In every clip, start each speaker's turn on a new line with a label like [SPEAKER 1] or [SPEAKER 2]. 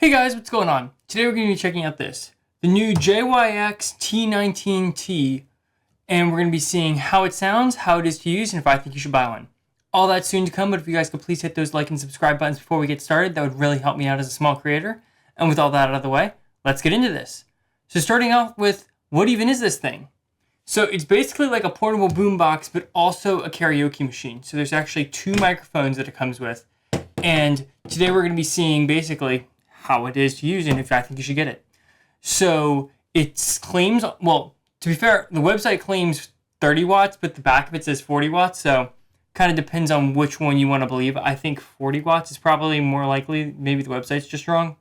[SPEAKER 1] Hey guys, what's going on? Today we're going to be checking out the new JYX T19T, and we're going to be seeing how it sounds, how it is to use, and if I think you should buy one. All that's soon to come, but if you guys could please hit those like and subscribe buttons before we get started, that would really help me out as a small creator. And with all that out of the way, let's get into this. So starting off with, what even is this thing? So it's basically like a portable boombox, but also a karaoke machine. So there's actually two microphones that it comes with, and today we're going to be seeing basically how it is to use and if I think you should get it. So it claims, well, to be fair, the website claims 30 watts, but the back of it says 40 watts. So kind of depends on which one you want to believe. I think 40 watts is probably more likely. Maybe the website's just wrong.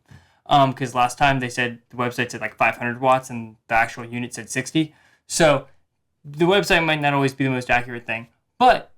[SPEAKER 1] Because last time they said the website said like 500 watts and the actual unit said 60. So the website might not always be the most accurate thing. But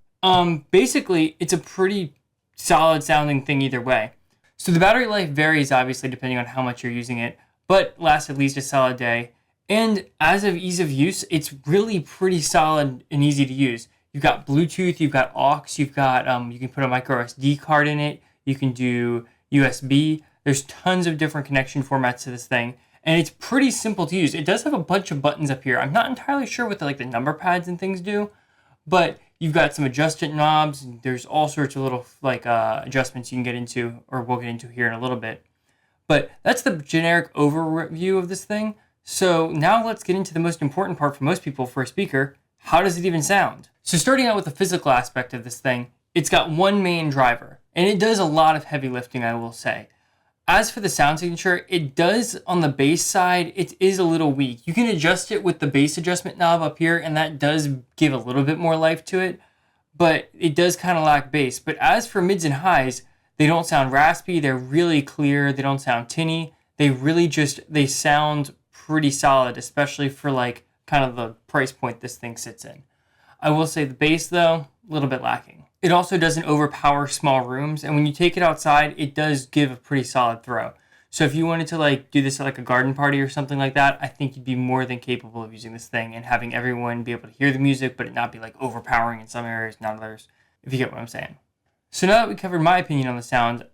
[SPEAKER 1] basically, it's a pretty solid sounding thing either way. So the battery life varies, obviously, depending on how much you're using it, but lasts at least a solid day. And as of ease of use, it's really pretty solid and easy to use. You've got Bluetooth, you've got aux, you've got, you can put a micro SD card in it, you can do USB. There's tons of different connection formats to this thing, and it's pretty simple to use. It does have a bunch of buttons up here. I'm not entirely sure what the number pads and things do, but you've got some adjustment knobs, and there's all sorts of little adjustments you can get into, or we'll get into here in a little bit. But that's the generic overview of this thing. So now let's get into the most important part for most people for a speaker. How does it even sound? So starting out with the physical aspect of this thing, it's got one main driver, and it does a lot of heavy lifting, I will say. As for the sound signature, it does, on the bass side, it is a little weak. You can adjust it with the bass adjustment knob up here, and that does give a little bit more life to it, but it does kind of lack bass. But as for mids and highs, they don't sound raspy, they're really clear, they don't sound tinny. They sound pretty solid, especially for like kind of the price point this thing sits in. I will say the bass, though, a little bit lacking. It also doesn't overpower small rooms, and when you take it outside, it does give a pretty solid throw. So if you wanted to like do this at like a garden party or something like that, I think you'd be more than capable of using this thing and having everyone be able to hear the music, but it not be like overpowering in some areas, not others, if you get what I'm saying. So now that we covered my opinion on the sound,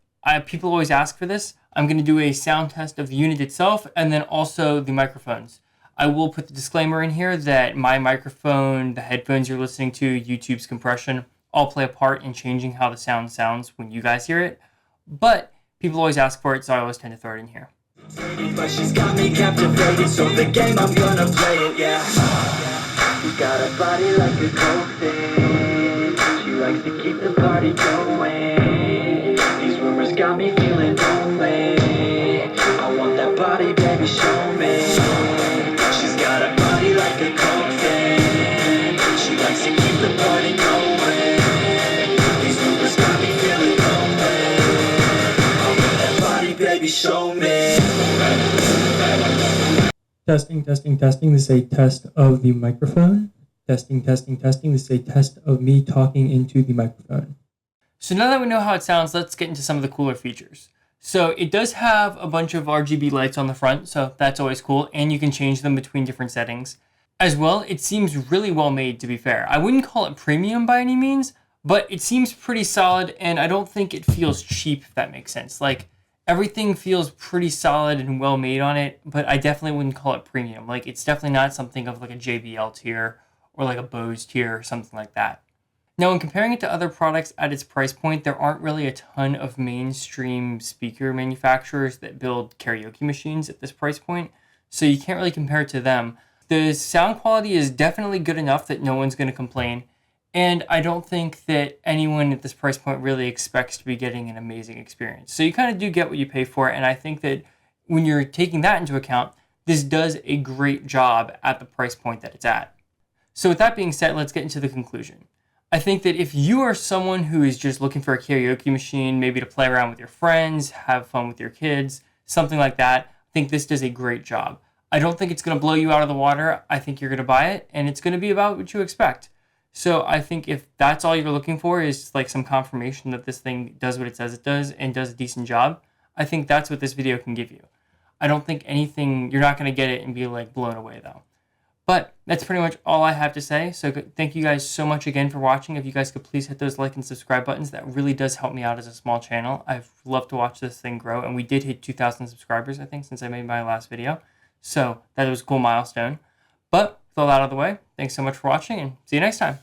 [SPEAKER 1] people always ask for this. I'm going to do a sound test of the unit itself and then also the microphones. I will put the disclaimer in here that my microphone, the headphones you're listening to, YouTube's compression, all play a part in changing how the sound sounds when you guys hear it. But people always ask for it, so I always tend to throw it in here.
[SPEAKER 2] But she's got me captivated, so the game I'm gonna play it, yeah. She's got a body like a coke thing. She likes to keep the party going. These rumors got me feeling lonely. I want that body, baby, show me. She's got a body like a coke thing. She likes to keep the party going. These rumors got me feeling lonely. I want that body, baby, show me.
[SPEAKER 1] Testing, testing, testing. This is a test of the microphone. Testing, testing, testing. This is a test of me talking into the microphone. So now that we know how it sounds, let's get into some of the cooler features. So it does have a bunch of RGB lights on the front, so that's always cool, and you can change them between different settings. As well, it seems really well made, to be fair. I wouldn't call it premium by any means, but it seems pretty solid, and I don't think it feels cheap, if that makes sense. Like, everything feels pretty solid and well made on it, but I definitely wouldn't call it premium. Like, it's definitely not something of like a JBL tier or like a Bose tier or something like that. Now, in comparing it to other products at its price point, there aren't really a ton of mainstream speaker manufacturers that build karaoke machines at this price point, so you can't really compare it to them. The sound quality is definitely good enough that no one's going to complain, and I don't think that anyone at this price point really expects to be getting an amazing experience. So you kind of do get what you pay for, and I think that when you're taking that into account, this does a great job at the price point that it's at. So with that being said, let's get into the conclusion. I think that if you are someone who is just looking for a karaoke machine, maybe to play around with your friends, have fun with your kids, something like that, I think this does a great job. I don't think it's going to blow you out of the water. I think you're going to buy it, and it's going to be about what you expect. So I think if that's all you're looking for is like some confirmation that this thing does what it says it does and does a decent job, I think that's what this video can give you. I don't think you're not going to get it and be like blown away though. But that's pretty much all I have to say. So thank you guys so much again for watching. If you guys could please hit those like and subscribe buttons, that really does help me out as a small channel. I've loved to watch this thing grow, and we did hit 2,000 subscribers, I think, since I made my last video. So that was a cool milestone. But with all that out of the way, thanks so much for watching, and see you next time.